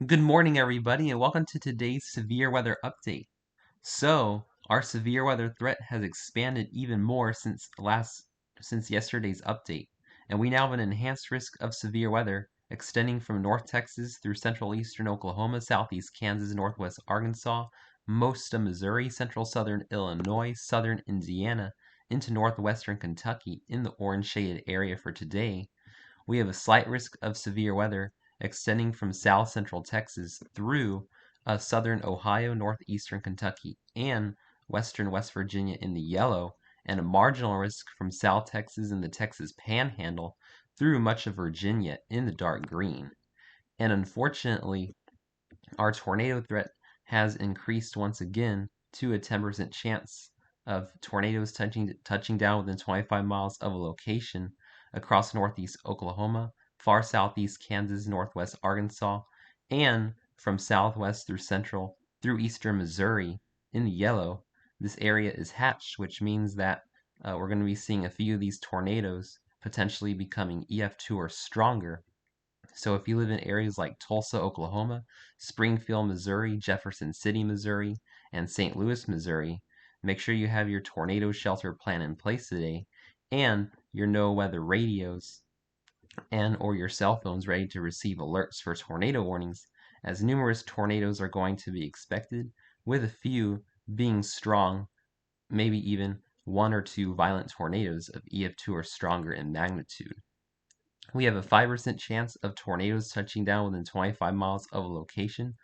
Good morning, everybody, and welcome to today's severe weather update. So, our severe weather threat has expanded even more since yesterday's update, and we now have an enhanced risk of severe weather extending from North Texas through central eastern Oklahoma, southeast Kansas, northwest Arkansas, most of Missouri, central southern Illinois, southern Indiana, into northwestern Kentucky in the orange shaded area for today. We have a slight risk of severe weather extending from south central Texas through southern Ohio, northeastern Kentucky, and western West Virginia in the yellow, and a marginal risk from south Texas and the Texas Panhandle through much of Virginia in the dark green. And unfortunately, our tornado threat has increased once again to a 10% chance of tornadoes touching down within 25 miles of a location across northeast Oklahoma, far southeast Kansas, northwest Arkansas, and from southwest through eastern Missouri in the yellow. This area is hatched, which means that we're going to be seeing a few of these tornadoes potentially becoming EF2 or stronger. So if you live in areas like Tulsa, Oklahoma, Springfield, Missouri, Jefferson City, Missouri, and St. Louis, Missouri, make sure you have your tornado shelter plan in place today and your no-weather radios and or your cell phones ready to receive alerts for tornado warnings, as numerous tornadoes are going to be expected, with a few being strong, maybe even one or two violent tornadoes of EF2 or stronger in magnitude. We have a 5% chance of tornadoes touching down within 25 miles of a location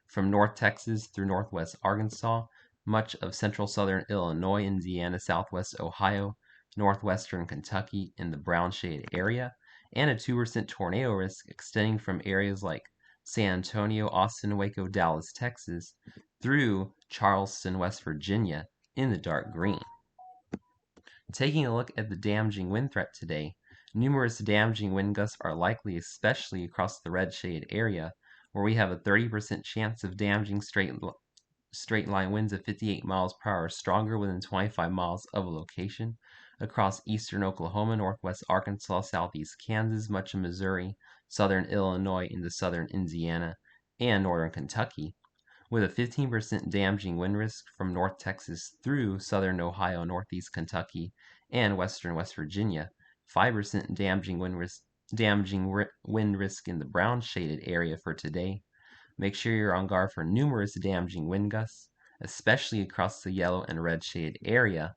from North Texas through northwest Arkansas, much of central southern Illinois, Indiana, southwest Ohio, northwestern Kentucky in the brown shade area, and a 2% tornado risk extending from areas like San Antonio, Austin, Waco, Dallas, Texas, through Charleston, West Virginia in the dark green. Taking a look at the damaging wind threat today, numerous damaging wind gusts are likely, especially across the red shaded area, where we have a 30% chance of damaging straight line winds of 58 miles per hour stronger within 25 miles of a location across eastern Oklahoma, northwest Arkansas, southeast Kansas, much of Missouri, southern Illinois into southern Indiana, and northern Kentucky, with a 15% damaging wind risk from North Texas through southern Ohio, northeast Kentucky, and western West Virginia, 5% damaging wind risk in the brown shaded area for today. Make sure you're on guard for numerous damaging wind gusts, especially across the yellow and red shaded area.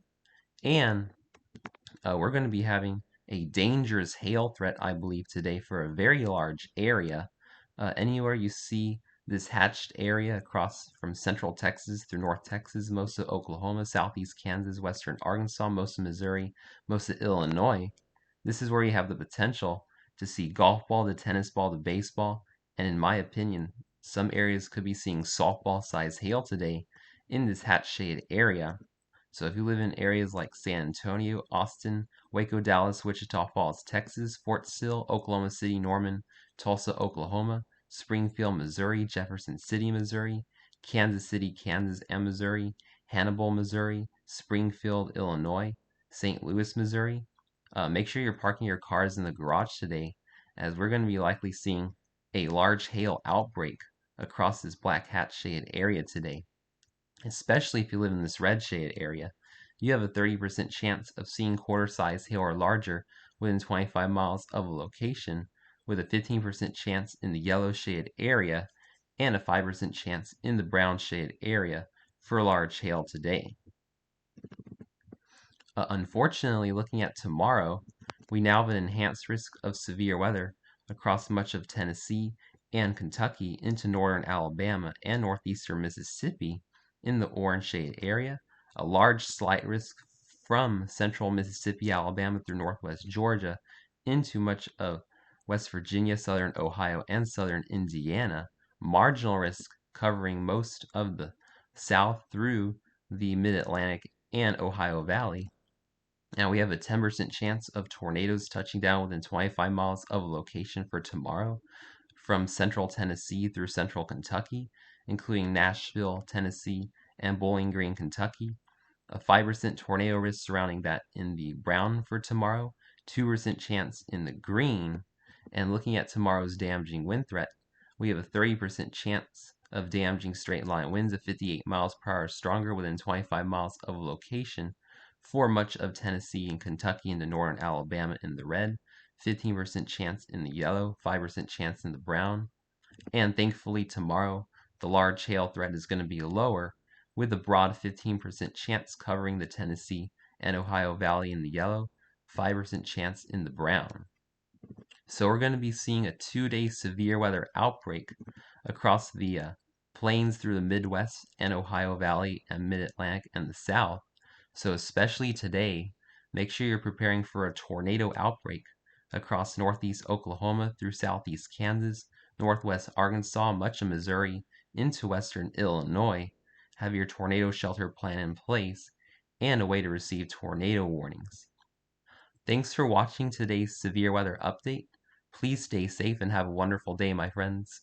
And we're going to be having a dangerous hail threat, I believe, today for a very large area. Anywhere you see this hatched area across from central Texas through north Texas, most of Oklahoma, southeast Kansas, western Arkansas, most of Missouri, most of Illinois, this is where you have the potential to see golf ball to tennis ball to baseball, and in my opinion, some areas could be seeing softball size hail today in this hatch shade area. So if you live in areas like San Antonio, Austin, Waco, Dallas, Wichita Falls, Texas, Fort Sill, Oklahoma City, Norman, Tulsa, Oklahoma, Springfield, Missouri, Jefferson City, Missouri, Kansas City, Kansas and Missouri, Hannibal, Missouri, Springfield, Illinois, St. Louis, Missouri, make sure you're parking your cars in the garage today, as we're going to be likely seeing a large hail outbreak across this black hat shade area today. Especially if you live in this red shade area, you have a 30% chance of seeing quarter-size hail or larger within 25 miles of a location, with a 15% chance in the yellow shade area and a 5% chance in the brown shade area for large hail today. Unfortunately, looking at tomorrow, we now have an enhanced risk of severe weather across much of Tennessee and Kentucky into northern Alabama and northeastern Mississippi in the orange shade area, a large slight risk from central Mississippi, Alabama through northwest Georgia into much of West Virginia, southern Ohio, and southern Indiana, marginal risk covering most of the south through the mid-Atlantic and Ohio Valley. Now we have a 10% chance of tornadoes touching down within 25 miles of a location for tomorrow from central Tennessee through central Kentucky, including Nashville, Tennessee, and Bowling Green, Kentucky. A 5% tornado risk surrounding that in the brown for tomorrow, 2% chance in the green. And looking at tomorrow's damaging wind threat, We have a 30% chance of damaging straight line winds of 58 miles per hour stronger within 25 miles of a location for much of Tennessee and Kentucky into northern Alabama in the red, 15% chance in the yellow, 5% chance in the brown. And thankfully tomorrow, the large hail threat is going to be lower with a broad 15% chance covering the Tennessee and Ohio Valley in the yellow, 5% chance in the brown. So we're going to be seeing a 2-day severe weather outbreak across the plains through the Midwest and Ohio Valley and Mid-Atlantic and the South. So especially today, make sure you're preparing for a tornado outbreak across northeast Oklahoma through southeast Kansas, northwest Arkansas, much of Missouri, into western Illinois. Have your tornado shelter plan in place and a way to receive tornado warnings. Thanks for watching today's severe weather update. Please stay safe and have a wonderful day, my friends.